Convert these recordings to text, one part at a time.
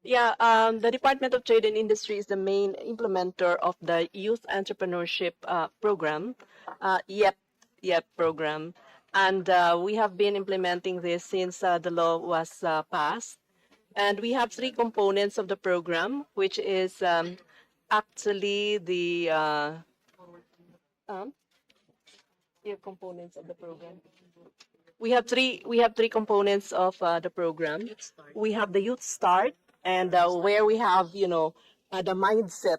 Yeah, the Department of Trade and Industry is the main implementer of the Youth Entrepreneurship program, YEP program. And we have been implementing this since the law was passed. And we have three components of the program, which is actually the um, components of the program. We have three components of the program. We have the Youth Start, and where we have the mindset,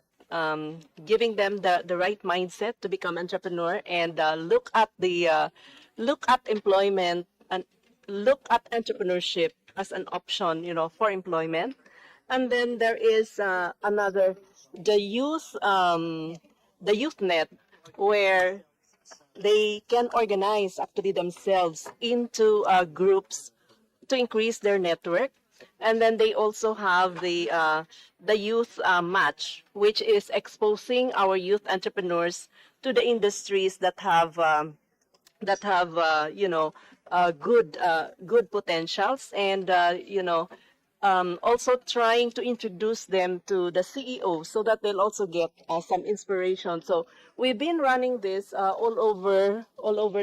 giving them the right mindset to become entrepreneur and look at employment and look at entrepreneurship as an option, for employment. And then there is another, the youth net, where they can organize actually themselves into groups to increase their network. And then they also have the youth match, which is exposing our youth entrepreneurs to the industries that have good potentials, and also trying to introduce them to the CEO so that they'll also get some inspiration. So we've been running this all over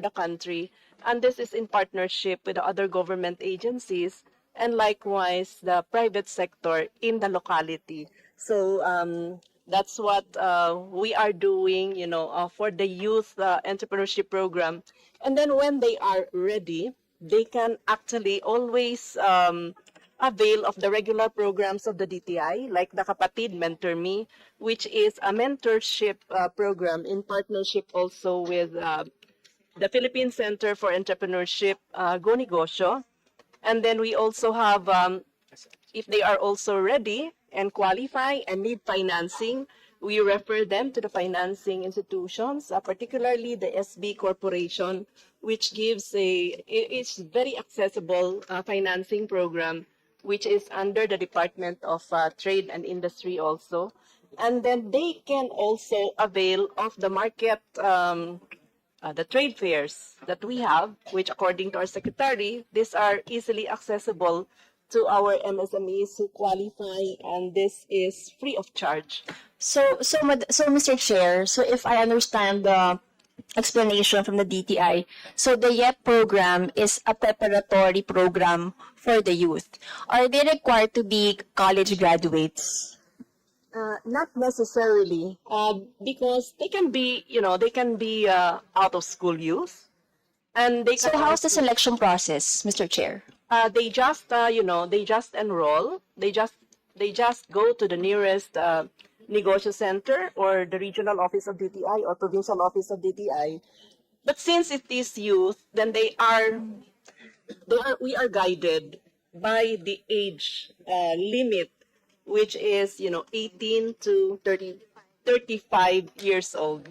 the country, and this is in partnership with the other government agencies and likewise the private sector in the locality. So that's what we are doing, for the youth entrepreneurship program. And then when they are ready, they can actually always avail of the regular programs of the DTI, like the Kapatid Mentor Me, which is a mentorship program in partnership also with the Philippine Center for Entrepreneurship, Go Negosyo. And then we also have, if they are also ready and qualify and need financing, we refer them to the financing institutions, particularly the SB Corporation, which gives it's very accessible financing program, which is under the Department of Trade and Industry also. And then they can also avail of the market, the trade fairs that we have, which according to our secretary, these are easily accessible to our MSMEs who qualify, and this is free of charge. So, Mr. Chair, so if I understand the explanation from the DTI, so the YEP program is a preparatory program for the youth. Are they required to be college graduates? Not necessarily, because they can be out of school youth, and they So can how's the also, selection process, Mr. Chair? they just enroll. They just go to the nearest negosyo center or the regional office of DTI or provincial office of DTI. But since it is youth, then we are guided by the age limit, which is 18 to 35 years old.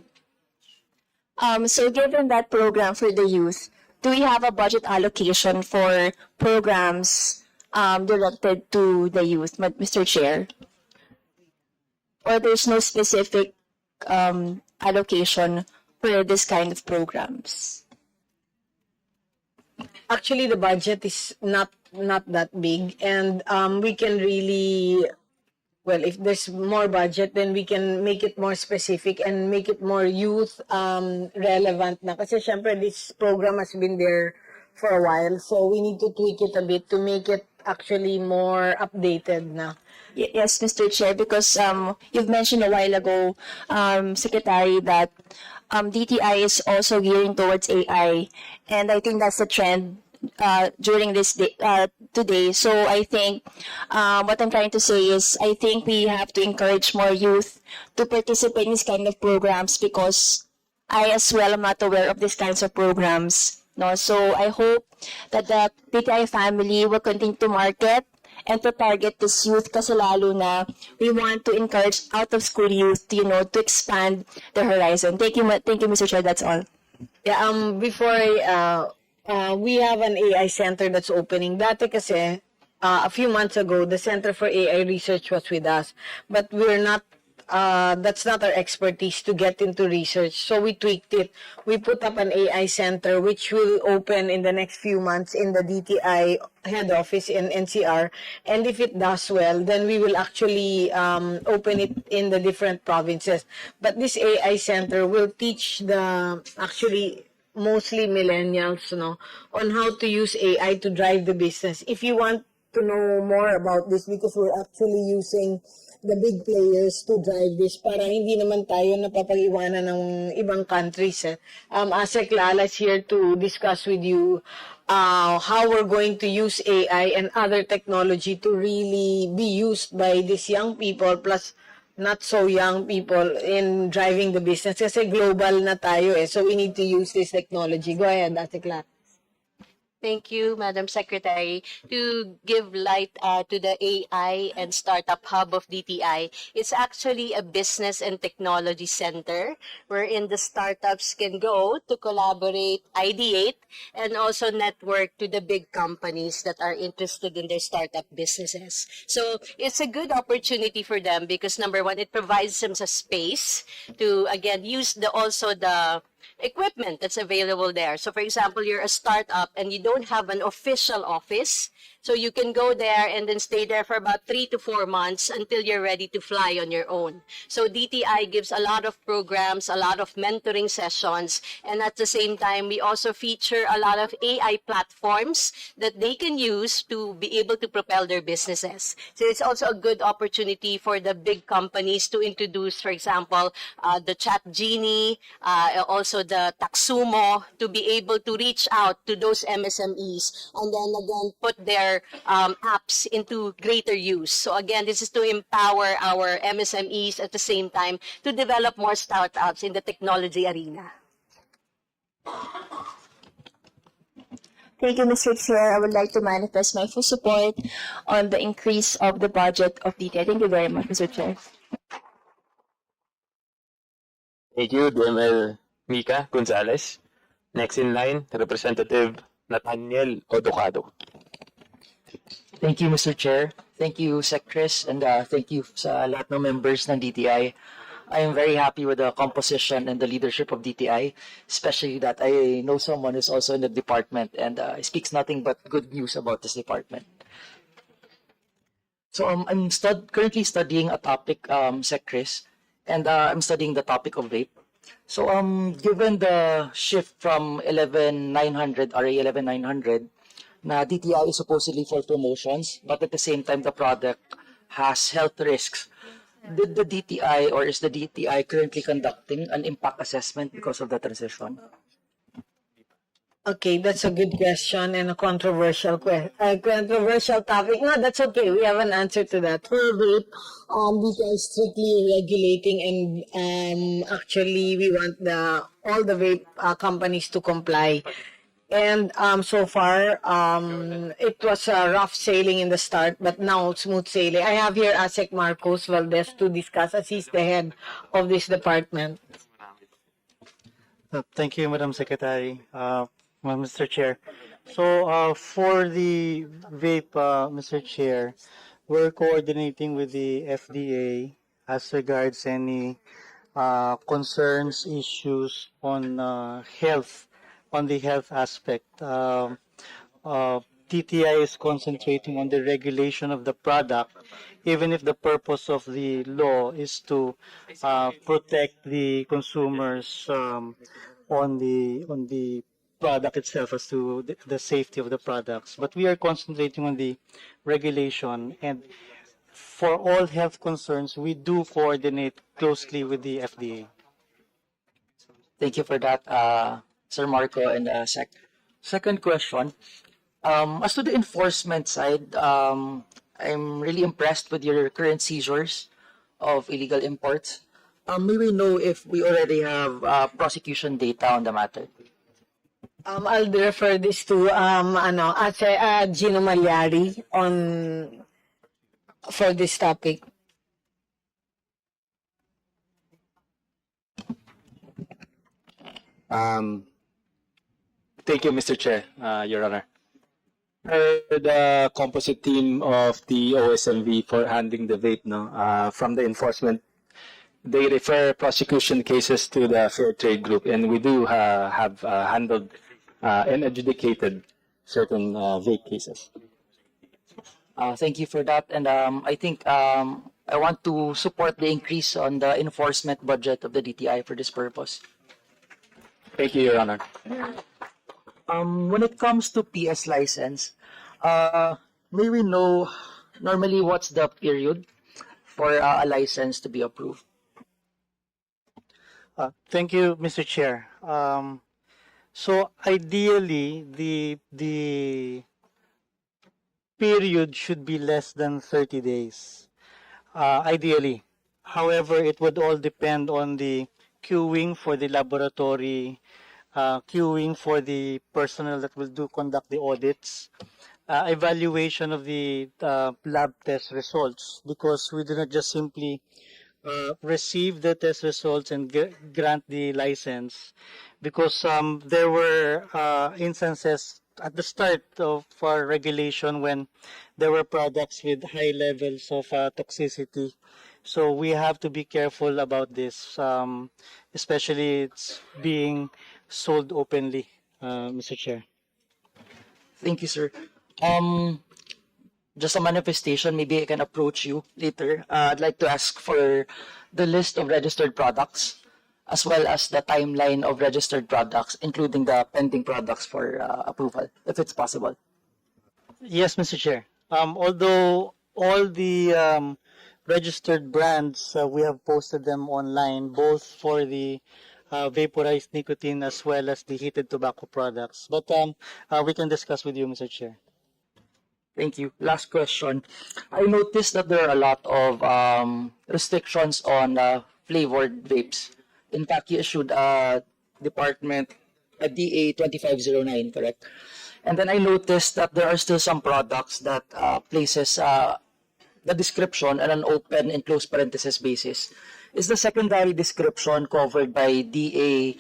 So given that program for the youth, do we have a budget allocation for programs directed to the youth, Mr. Chair? Or there's no specific allocation for this kind of programs? Actually, the budget is not that big, and we can really, well, if there's more budget, then we can make it more specific and make it more youth relevant na. Kasi syempre, this program has been there for a while, so we need to tweak it a bit to make it actually more updated na. Yes, Mr. Chair, because you've mentioned a while ago, Secretary, that DTI is also gearing towards AI, and I think that's the trend during this day, today. So I think what I'm trying to say is I think we have to encourage more youth to participate in these kind of programs, because I as well am not aware of these kinds of programs. No, so I hope that the PTI family will continue to market and to target this youth, kasi lalo na we want to encourage out-of-school youth, to expand their horizon. Thank you, Mr. Chair. That's all. Yeah, before we have an AI center that's opening. Dati kasi, a few months ago, the Center for AI Research was with us, but we're not that's not our expertise to get into research. So we tweaked it. We put up an AI center which will open in the next few months in the DTI head office in NCR. And if it does well, then we will actually open it in the different provinces. But this AI center will teach the actually mostly millennials, no, on how to use AI to drive the business. If you want to know more about this, because we're actually using the big players to drive this para hindi naman tayo napapag-iwanan ng ibang countries. Asek Lala's here to discuss with you how we're going to use AI and other technology to really be used by these young people plus not so young people in driving the business kasi global na tayo so we need to use this technology. Go ahead, Ate Clara. Thank you, Madam Secretary. To give light to the AI and Startup Hub of DTI, it's actually a business and technology center wherein the startups can go to collaborate, ideate, and also network to the big companies that are interested in their startup businesses. So it's a good opportunity for them because number one, it provides them a space to, again, use also the equipment that's available there. So for example, you're a startup and you don't have an official office, so you can go there and then stay there for about 3 to 4 months until you're ready to fly on your own. So DTI gives a lot of programs, a lot of mentoring sessions, and at the same time, we also feature a lot of AI platforms that they can use to be able to propel their businesses. So it's also a good opportunity for the big companies to introduce, for example, the Chat Genie, also the Taxumo, to be able to reach out to those MSMEs and then again put their apps into greater use. So again, this is to empower our MSMEs at the same time to develop more startups in the technology arena. Thank you, Mr. Chair. I would like to manifest my full support on the increase of the budget of DTI. Thank you very much, Mr. Chair. Thank you, DML Mika Gonzalez. Next in line, Representative Nathaniel Odocado. Thank you, Mr. Chair. Thank you, Sec Chris, and thank you sa lahat ng members ng DTI. I am very happy with the composition and the leadership of DTI, especially that I know someone who's also in the department and speaks nothing but good news about this department. So I'm currently studying a topic, Sec Chris, and I'm studying the topic of vape. So given the shift from 11900 RA 11900 na DTI is supposedly for promotions, but at the same time the product has health risks. Did the DTI or is the DTI currently conducting an impact assessment because of the transition? Okay, that's a good question and a controversial controversial topic. No, that's okay. We have an answer to that. For vape, DTI is strictly regulating and actually we want all the vape companies to comply. And so far, it was rough sailing in the start, but now smooth sailing. I have here Asek Marcos Valdez to discuss as he's the head of this department. Thank you, Madam Secretary, Mr. Chair. So for the vape, Mr. Chair, we're coordinating with the FDA as regards any concerns, issues on health, on the health aspect. TTI is concentrating on the regulation of the product, even if the purpose of the law is to protect the consumers on the product itself as to the safety of the products. But we are concentrating on the regulation, and for all health concerns, we do coordinate closely with the FDA. Thank you for that, Sir Marco and Sec. Second question, as to the enforcement side, I'm really impressed with your current seizures of illegal imports. May we know if we already have prosecution data on the matter? I'll refer this to Gino Malyari for this topic. Thank you, Mr. Chair, Your Honor. The composite team of the OSMV for handling the vape, from the enforcement they refer prosecution cases to the Fair Trade Group, and we do have handled and adjudicated certain vague cases. Thank you for that. And I think I want to support the increase on the enforcement budget of the DTI for this purpose. Thank you, Your Honor. When it comes to PS license, may we know normally what's the period for a license to be approved? Thank you, Mr. Chair. So ideally, the period should be less than 30 days. Ideally. However, it would all depend on the queuing for the laboratory, queuing for the personnel that will conduct the audits, evaluation of the lab test results, because we do not just simply receive the test results and grant the license, because there were instances at the start of our regulation when there were products with high levels of toxicity. So we have to be careful about this, especially it's being sold openly, Mr. Chair. Thank you, sir. Just a manifestation, maybe I can approach you later. I'd like to ask for the list of registered products as well as the timeline of registered products, including the pending products for approval, if it's possible. Yes, Mr. Chair. Although all the registered brands, we have posted them online, both for the vaporized nicotine as well as the heated tobacco products. But we can discuss with you, Mr. Chair. Thank you. Last question. I noticed that there are a lot of restrictions on flavored vapes. In fact, you issued a department, a DA 2509, correct? And then I noticed that there are still some products that places the description on an open and closed parenthesis basis. Is the secondary description covered by DA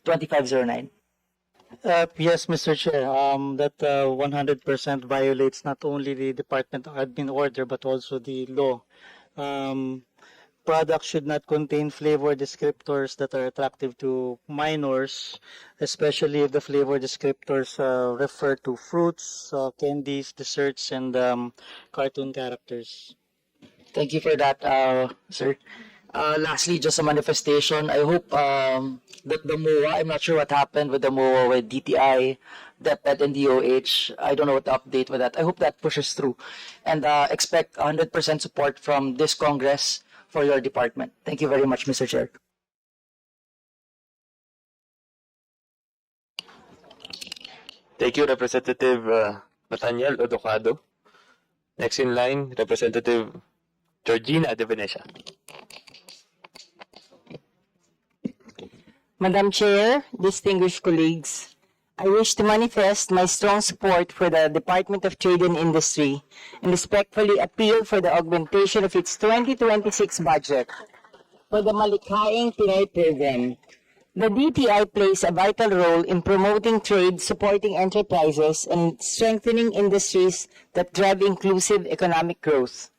2509? Yes, Mr. Chair. That 100% violates not only the Department of Admin order but also the law. Products should not contain flavor descriptors that are attractive to minors, especially if the flavor descriptors refer to fruits, candies, desserts, and cartoon characters. Thank you for that, sir. Lastly, just a manifestation. I hope that the MOA, I'm not sure what happened with the MOA with DTI, DepEd, and DOH. I don't know what the update with that. I hope that pushes through. And expect 100% support from this Congress for your department. Thank you very much, Mr. Chair. Thank you, Representative Nathaniel Odocado. Next in line, Representative Georgina de Venecia. Madam Chair, distinguished colleagues, I wish to manifest my strong support for the Department of Trade and Industry and respectfully appeal for the augmentation of its 2026 budget for the Malikhaing Pinoy program. The DTI plays a vital role in promoting trade, supporting enterprises, and strengthening industries that drive inclusive economic growth.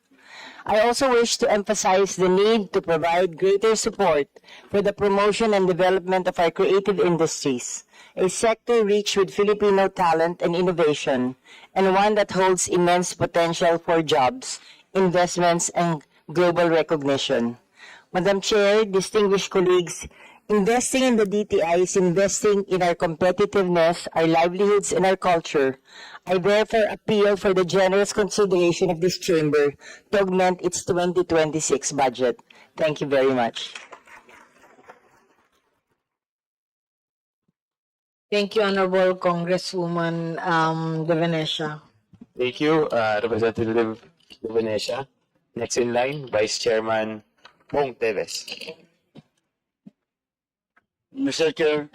I also wish to emphasize the need to provide greater support for the promotion and development of our creative industries, a sector rich with Filipino talent and innovation, and one that holds immense potential for jobs, investments, and global recognition. Madam Chair, distinguished colleagues, investing in the DTI is investing in our competitiveness, our livelihoods, and our culture. I therefore appeal for the generous consideration of this chamber to augment its 2026 budget. Thank you very much. Thank you, Honorable Congresswoman De Venecia. Thank you, Representative de Venecia. Next in line, Vice Chairman Mong Teves. Mr. Chair,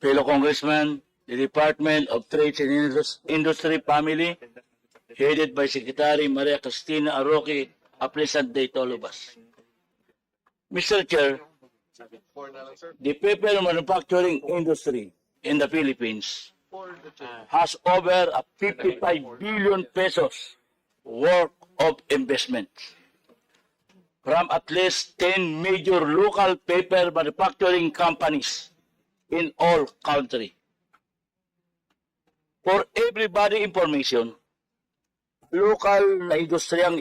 fellow Congressman, the Department of Trade and Industry family, headed by Secretary Maria Cristina A. Roque, a pleasant day to all of us. Mr. Chair, the paper manufacturing industry in the Philippines has over 55 billion pesos worth of investment. from at least 10 major local paper manufacturing companies in all country. For everybody information, local na industriyang